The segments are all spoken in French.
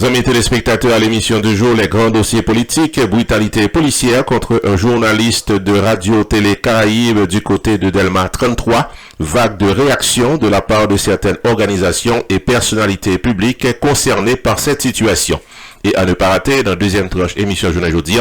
Amis téléspectateurs, à l'émission du jour, les grands dossiers politiques, brutalité policière contre un journaliste de Radio-Télé Caraïbes du côté de Delma 33, vague de réaction de la part de certaines organisations et personnalités publiques concernées par cette situation. Et à ne pas rater, dans la deuxième tranche émission Journal Jeudi,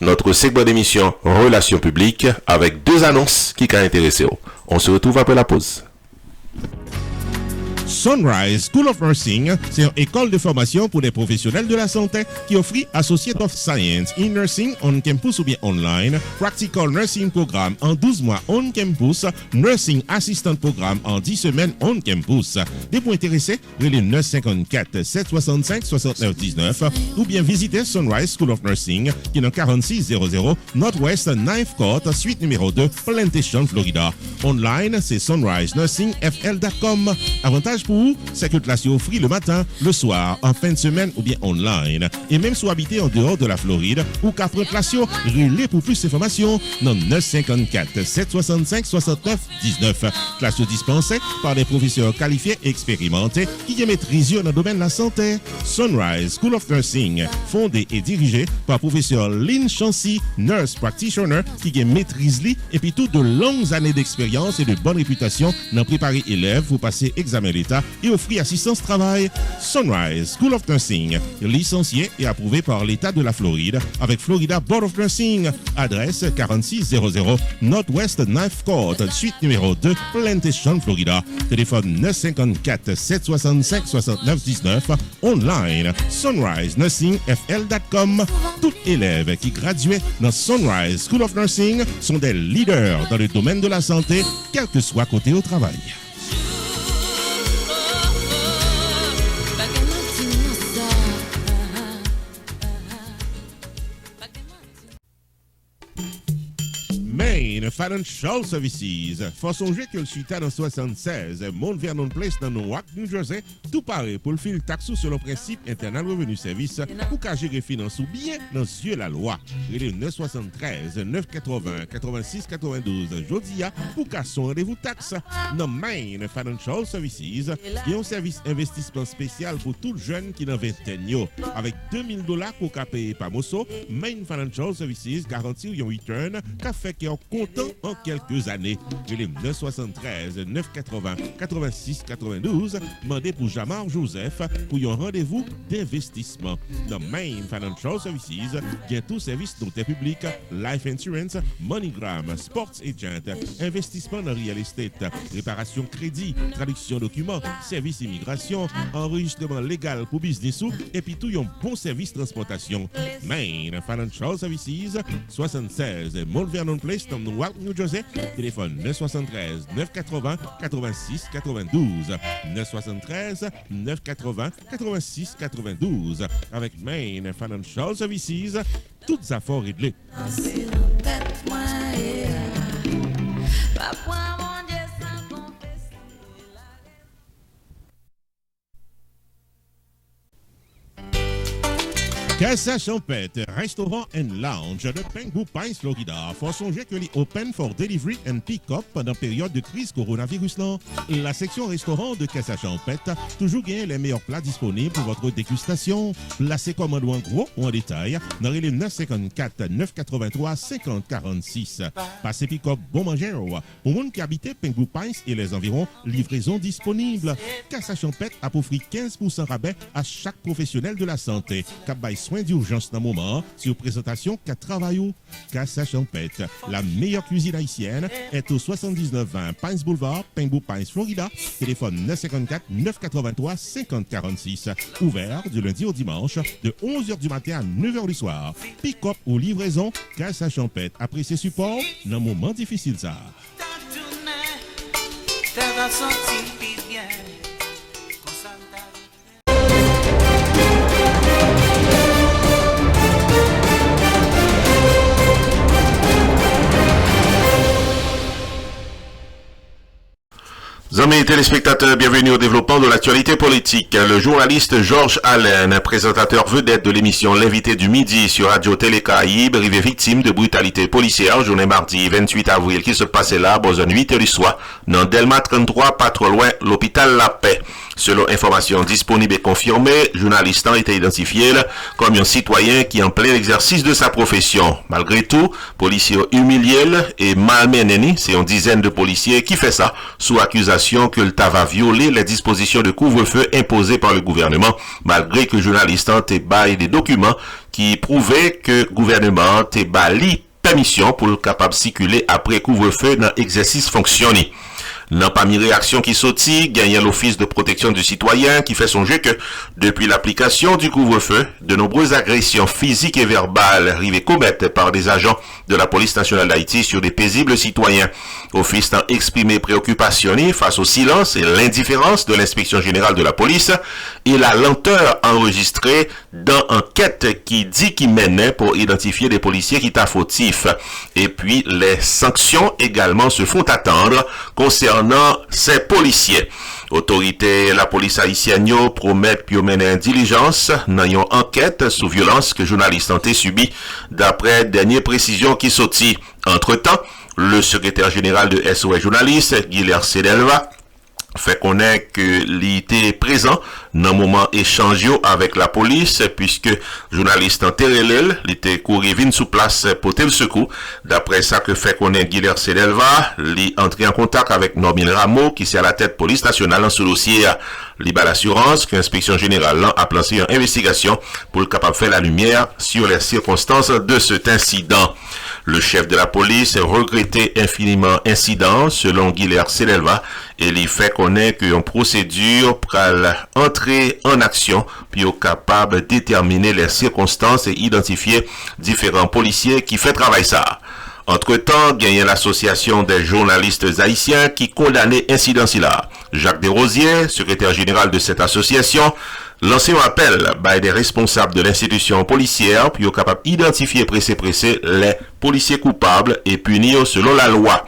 notre segment d'émission Relations publiques avec deux annonces qui ont intéressé. On se retrouve après la pause. Sunrise School of Nursing, c'est une école de formation pour les professionnels de la santé qui offre Associate of Science in Nursing on campus ou bien online, Practical Nursing Programme en 12 mois on campus, Nursing Assistant Programme en 10 semaines on campus. Des points intéressés, relais 954 765 69 19 ou bien visitez Sunrise School of Nursing qui est dans 4600 Northwest 9th Court, suite numéro 2, Plantation, Florida. Online, c'est sunrisenursingfl.com. Avantage pour vous, c'est que classe offre le matin, le soir, en fin de semaine ou bien online. Et même si vous habitez en dehors de la Floride ou qu'après classe, relais pour plus d'informations dans 954 765 69 19. Classe dispensée par des professeurs qualifiés et expérimentés qui maîtrisent dans le domaine de la santé. Sunrise School of Nursing, fondé et dirigé par professeur Lynn Chancy, nurse practitioner qui maîtrise et puis toutes de longues années d'expérience et de bonne réputation dans préparer élèves pour passer examen l'État et offrir assistance travail. Sunrise School of Nursing, licencié et approuvé par l'État de la Floride avec Florida Board of Nursing. Adresse 4600 Northwest 9th Court, suite numéro 2, Plantation, Florida. Téléphone 954 765 69 19. Online, sunrisenursingfl.com. Tout élève qui graduait dans Sunrise School of Nursing sont des leaders dans le domaine de la santé, quel que soit côté au travail. Main Financial Services. Faut songer que le suite dans 76, Mount Vernon Place dans Newark, New Jersey, tout paraît pour le fil taxou sur le principe internal revenu service pour qu'à gérer finance ou bien dans yeux la loi. Il est 973 980 86 92 Jodia pour qu'à son rendez-vous taxe. Dans Main Financial Services, il y a un service investissement spécial pour tout jeune qui n'a vingtaine avec $2000 pour qu'à payer par Mosso. Main Financial Services garantit un return qu'a fait qui est content en quelques années. Il est 973 980 86 92. Mandez pour Jamar Joseph pour un rendez-vous d'investissement. Dans Main Financial Services, il y a tout service d'intérêt public, life insurance, MoneyGram, sports agent, investissement dans real estate, réparation crédit, traduction documents, service immigration, enregistrement légal pour business et puis tout un bon service transportation. Main Financial Services, 76 Mount Vernon Place, dans Newark, New Jersey. Téléphone 973 980 86 92. 973 980 86 92. Avec Main Financial Services, toutes affaires réglées. Casa Champette, restaurant and lounge de Pengu Pines, Florida. Faut songer que les open for delivery and pick-up pendant période de crise coronavirus là. La section restaurant de Casa Champette toujours gagne les meilleurs plats disponibles pour votre dégustation. Placez commande en gros ou en détail dans les 954 983 50 46. Passez pick-up bon manger pour monde qui habite Pengu Pines et les environs, livraison disponible. Casa Champette a offert 15% rabais à chaque professionnel de la santé. Soins d'urgence dans le moment, sur présentation qu'à travailler. Casa Champette, la meilleure cuisine haïtienne, est au 7920 Pines Boulevard, Pengu Pines, Florida. Téléphone 954 983 50 46. Ouvert du lundi au dimanche, de 11h du matin à 9h du soir. Pick-up ou livraison, Casa Champette. Après ses supports, dans un moment difficile ça. Amis téléspectateurs, bienvenue au développement de l'actualité politique. Le journaliste Georges Allen, présentateur vedette de l'émission L'invité du midi sur Radio-Télé Caraïbes, arrivé victime de brutalité policière journée mardi 28 avril qui se passait là, dans une 8h du soir, dans Delma 33, pas trop loin, l'hôpital La Paix. Selon information disponible et confirmée, journaliste a été identifié comme un citoyen qui en plein exercice de sa profession. Malgré tout, policiers humiliés et malmenés, c'est une dizaine de policiers qui fait ça sous accusation que le va violer les dispositions de couvre-feu imposées par le gouvernement, malgré que journaliste a baillé des documents qui prouvaient que le gouvernement a bali permission pour le capable de circuler après couvre-feu dans l'exercice fonctionné. N'a pas mis réaction qui sortit, gagne l'Office de protection du citoyen qui fait songer que, depuis l'application du couvre-feu, de nombreuses agressions physiques et verbales arrivées commettre par des agents de la police nationale d'Haïti sur des paisibles citoyens. Office a exprimé préoccupation face au silence et l'indifférence de l'inspection générale de la police et la lenteur enregistrée dans enquête qui dit qu'il menait pour identifier des policiers qui étaient fautifs. Et puis, les sanctions également se font attendre concernant ces policiers. Autorité la police haïtienne promet pour mener une diligence dans une enquête sous violence que journaliste ont subi d'après dernière précision qui sortit. Entre-temps, le secrétaire général de SOS Journaliste, Guilherme Sedelva, fait connaître que l'été présent dans le moment échange avec la police puisque journaliste en Terrelel l'été couru vin sous place pour tel secours. D'après ça que fait connaître Guilherme Sedelva, il entré en contact avec Normine Rameau qui c'est à la tête police nationale en ce dossier Liba l'assurance que l'inspection générale a lancé une investigation pour le capable faire la lumière sur les circonstances de cet incident. Le chef de la police regrettait infiniment incident selon Guilherme Sedelva et il fait connaître qu'une procédure pour entrer en action puis au capable de déterminer les circonstances et identifier différents policiers qui fait travail ça. Entre-temps, gagne l'association des journalistes haïtiens qui condamnait incident là. Jacques Desrosiers, secrétaire général de cette association, lancé un appel par des responsables de l'institution policière puis au capable d'identifier pressé les policiers coupables et punir selon la loi.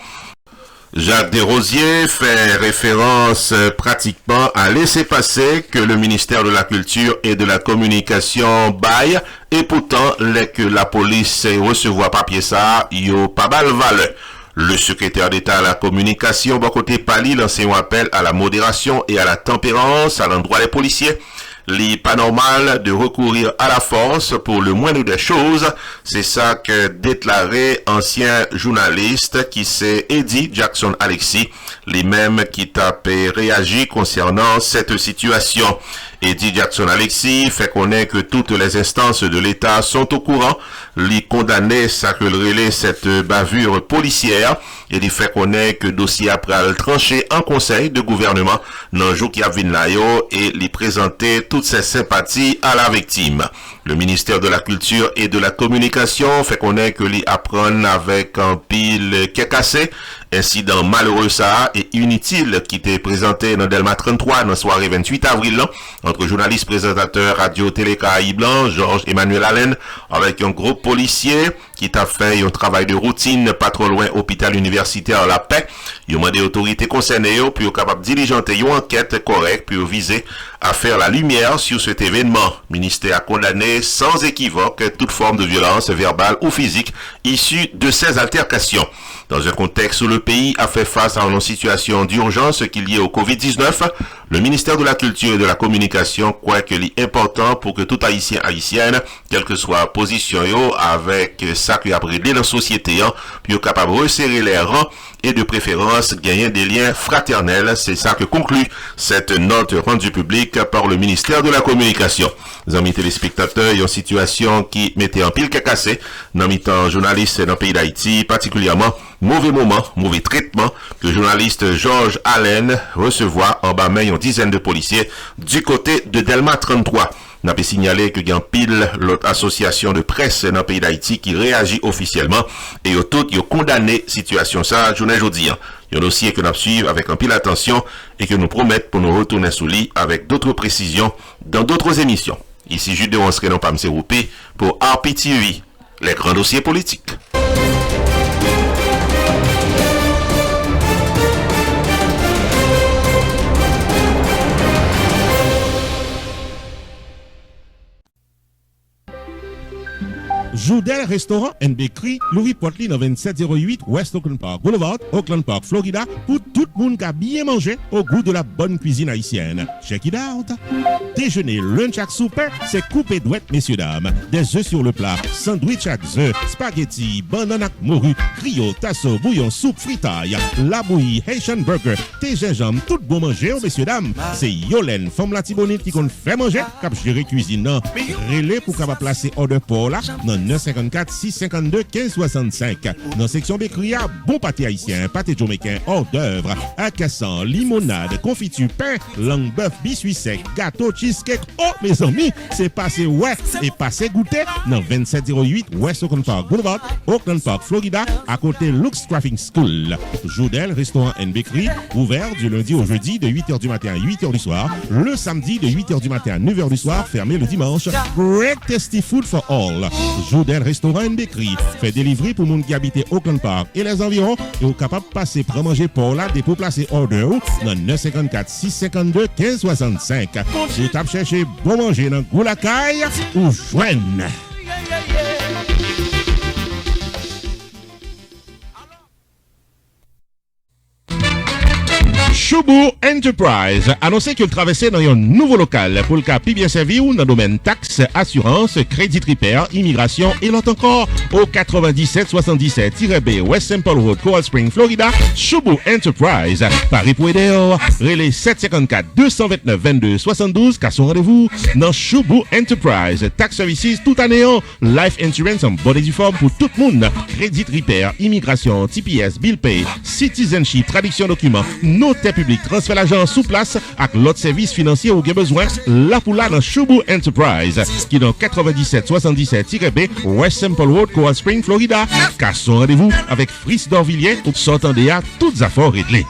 Jacques Desrosiers fait référence pratiquement à laisser-passer que le ministère de la Culture et de la Communication baille et pourtant, que la police recevoir papier ça, yo pas mal valeur. Le secrétaire d'État à la communication, bon côté Pali, lancé un appel à la modération et à la tempérance à l'endroit des policiers. Il n'est pas normal de recourir à la force pour le moindre des choses. C'est ça que déclarait ancien journaliste qui s'est Eddie Jackson Alexis, les mêmes qui tapent réagi concernant cette situation. Eddie Jackson Alexis fait connaître que toutes les instances de l'État sont au courant. Il condamnait ça que le relais cette bavure policière et il fait connaître que le dossier après le tranché en conseil de gouvernement dans le jour qui a venu là et lui présenter toutes ses sympathies à la victime. Le ministère de la Culture et de la Communication fait connaître que lui apprend avec un pile qui est cassé. Incident malheureux ça et inutile qui était présenté dans Delma 33 dans la soirée 28 avril entre journaliste présentateur Radio Télé Caraïbes Blanc, Georges Emmanuel Allen avec un groupe policier qui t'a fait un travail de routine pas trop loin hôpital universitaire La Paix. Il a demandé aux autorités concernées pour capable diligenter une enquête correcte pour viser à faire la lumière sur cet événement. Le ministère a condamné sans équivoque toute forme de violence verbale ou physique issue de ces altercations. Dans un contexte où le pays a fait face à une situation d'urgence qui est liée au Covid-19, le ministère de la Culture et de la Communication croit que c'est important pour que tout Haïtien haïtienne, quelle que soit la position avec ça qui a bridé dans la société, puis capable de resserrer les rangs et de préférence gagner des liens fraternels. C'est ça que conclut cette note rendue publique par le ministère de la Communication. Les amis téléspectateurs, il y a une situation qui mettait en pile cassé dans les temps journalistes dans le pays d'Haïti, particulièrement mauvais moment, mauvais traitement que le journaliste Georges Allen recevoir en bas main une dizaine de policiers du côté de Delma 33. On a signalé que il y a pile l'autre association de presse dans le pays d'Haïti qui réagit officiellement et yo tout yo condamné situation ça journée aujourd'hui. Il y a un dossier que nous suivons avec un pile attention et que nous promettons pour nous retourner sous lit avec d'autres précisions dans d'autres émissions. Ici Jude de Onsque non pas M. Roupé pour RPTV, les grands dossiers politiques. Joudel Restaurant and Bakery, Louis Potley dans 2708 West Oakland Park Boulevard, Oakland Park, Florida, pour tout le monde qui a bien mangé au goût de la bonne cuisine haïtienne. Check it out! Déjeuner, lunch à souper, c'est coupé douette, messieurs, dames. Des œufs sur le plat, sandwich à œufs, spaghetti, banane à morue, griot, tasso, bouillon, soupe, fritaille, la bouillie, Haitian burger, thé gingembre, tout bon manger, messieurs, dames. C'est Yolène, femme la tibonite qui compte fait manger, cap gérer cuisine. Relais pour capable placer order pour là, dans 954 652 1565. Dans section Bécria, bon pâté haïtien, pâté jamaïcain, hors d'œuvre, à cassan, limonade, confiture, pain, langue bœuf, biscuit sec, gâteau, cheesecake. Oh, mes amis, c'est passé ouais et passé goûter dans 2708 West Oakland Park Boulevard, Oakland Park, Florida, à côté Lux Traffic School. Joudel Restaurant and Bakery, ouvert du lundi au jeudi de 8h du matin à 8h du soir, le samedi de 8h du matin à 9h du soir, fermé le dimanche. Great tasty food for all. Joudel Restaurant and Bakery fait délivrer pour monde qui habite Oakland Park et les environs et au capable passer pour manger pour là, des pour placer order dans 954 652 1565. Si tu as cherché bon manger dans Goulacaille ou Joanne. Choubou Enterprise annoncé qu'il traversait dans un nouveau local pour le cas bien servi ou dans le domaine taxes, assurance, crédit repair, immigration et l'autre encore au 9777-B West Simple Road, Coral Spring, Florida. Choubou Enterprise, Paris pour aider, relais 754-229-22-72, car son rendez-vous dans Choubou Enterprise. Tax services tout année, life insurance en bonne et due forme pour tout le monde, crédit repair, immigration, TPS, bill pay, citizenship, traduction documents, notaire public, transfert l'argent sous place avec l'autre service financier où vous avez besoin, là pour là dans Choubou Enterprise, qui est dans 9777-B West Simple Road, Coral Spring, Florida. Car son rendez-vous avec Fris d'Orvilliers pour s'entendre à toutes affaires réglées.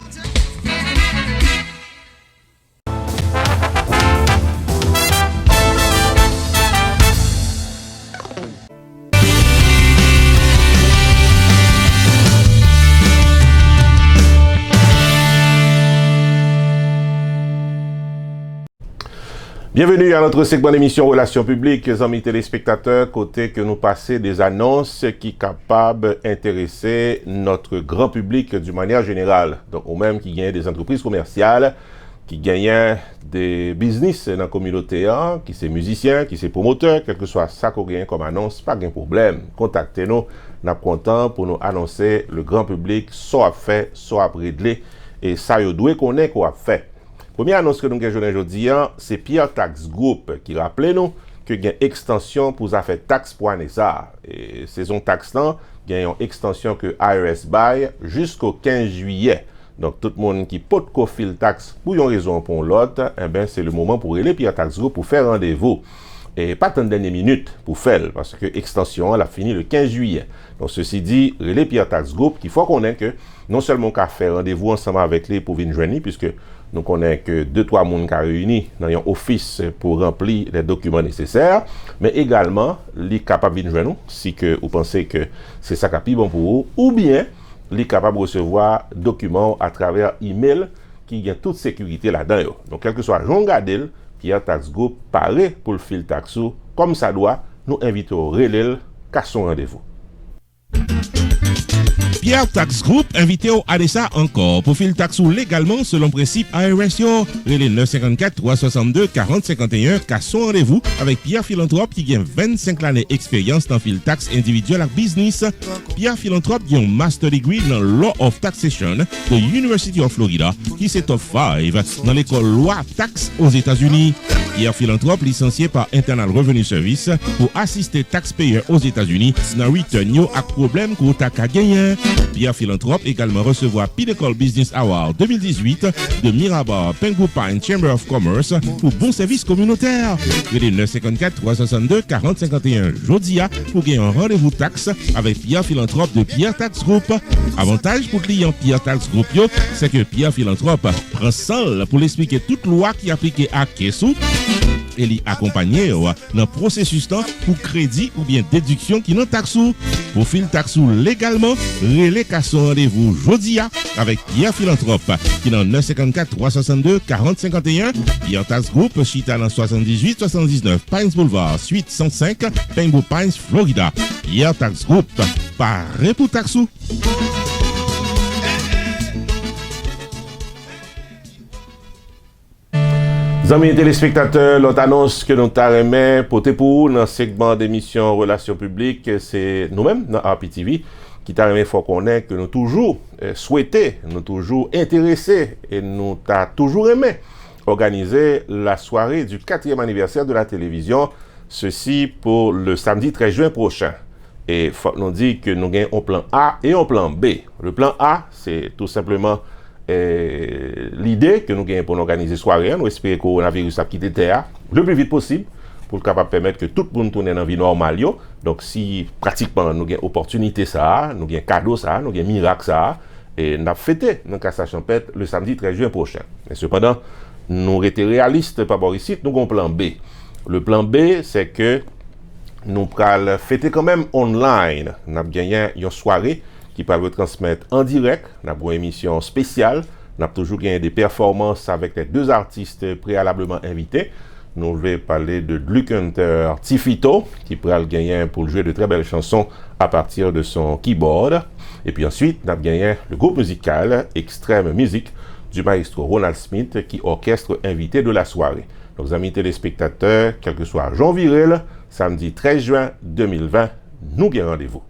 Bienvenue à notre segment d'émission Relations publiques, amis téléspectateurs, côté que nous passons des annonces qui sont capables d'intéresser notre grand public d'une manière générale. Donc, ou même qui gagnent des entreprises commerciales, qui gagnent des business dans la communauté, qui sont musiciens, qui sont promoteurs, quel que soit ça qu'on gagne comme annonce, pas de problème. Contactez-nous, nous sommes contents pour nous annoncer le grand public, soit fait, soit réglé, et ça, vous devez connaître quoi fait. Première annonce que nous avons aujourd'hui, c'est Pierre Tax Group qui rappelle nous que il y a une extension pour la faire taxe pour ANESA. Et saison taxe là, il y a une extension que IRS bail jusqu'au 15 juillet. Donc tout le monde qui peut file taxe pour une raison ou pour l'autre, eh ben c'est le moment pour aller Pierre Tax Group pour faire rendez-vous. Et pas tant de dernière minute pour faire, parce que l'extension, elle a fini le 15 juillet. Donc, ceci dit, les Pierre Tax Group, qu'il faut connaître que non seulement qu'à faire rendez-vous ensemble avec les pour venir joindre, puisque nous connaissons que 2-3 personnes qui réunis dans un office pour remplir les documents nécessaires, mais également, les capables de venir joindre, si que vous pensez que c'est ça qui est bon pour vous, ou bien, les capables de recevoir documents à travers email qui a toute sécurité là-dedans. Donc, quel que soit Jean Gadel, Pierre Tax Group paraît pour le fil taxo comme ça doit, nous invitons au relais qu'à son rendez-vous. Pierre Tax Group invité au ADESA encore pour fil taxo légalement selon principe IRS. Relais 954 362 40 51 qu'à son rendez-vous avec Pierre Philanthrope qui gagne 25 années d'expérience dans fil taxe individuel et business. Pierre Philanthrope a un master degree dans Law of Taxation de University of Florida qui c'est top 5 dans l'école loi taxe aux États-Unis. Pierre Philanthrope licencié par Internal Revenue Service pour assister taxpayers aux États-Unis dans return à problème qu'on t'a gagné. Pierre Philanthrope également recevoir Pinnacle Business Award 2018 de Mirabar Pengu Pine Chamber of Commerce pour bon service communautaire. Relais 954 362 40 51 Jodia pour gagner un rendez-vous taxe avec Pierre Philanthrope de Pierre Tax Group. Avantage pour client Pierre Tax Group, c'est que Pierre Philanthrope prend seul pour l'expliquer toute loi qui est appliquée à Kessou. et li accompagner dans processus temps pour crédit ou bien déduction qui non taxou. Pour fil taxou légalement, relais qu'à son rendez-vous jodia avec Pierre Philanthrope qui dans 954 362 40 51. Pierre Tax Group chita dans 78 79 Pines Boulevard, suite 105, Pengo Pines, Florida. Pierre Tax Group, paré pour taxou. Amis téléspectateurs, l'autre annonce que nous t'arrêtons pour dans le segment d'émission Relations publiques, c'est nous-mêmes dans RPTV qui t'arrêtons faut connaître que nous toujours souhaité, nous toujours intéressés et nous t'a toujours aimé organiser la soirée du 4e anniversaire de la télévision, ceci pour le samedi 13 juin prochain. Et faut nous dire que nous avons un plan A et un plan B. Le plan A, c'est tout simplement l'idée que nous gagnons pour organiser soirée, nous espérons que le coronavirus a quitté terre le plus vite possible pour capable permettre que tout le monde tourne dans la vie normale. Donc si pratiquement nous avons opportunité ça, nous avons cadeau ça, nous avons miracle ça, et nous avons fêté dans Casa Champêtre le samedi 13 juin prochain. Mais cependant, nous restés réalistes par rapport ici, nous avons un plan B. Le plan B, c'est que nous allons fêter quand même online. Nous avons gagné une soirée qui peut retransmettre en direct, nous avons une émission spéciale, nous avons toujours gagné des performances avec les 2 artistes préalablement invités. Nous allons parler de Luke Hunter Tifito, qui pourra gagner pour jouer de très belles chansons à partir de son keyboard. Et puis ensuite, nous avons gagné le groupe musical Extreme Music du maestro Ronald Smith, qui orchestre invité de la soirée. Donc, amis téléspectateurs, quel que soit Jean Virel, samedi 13 juin 2020, nous avons rendez-vous.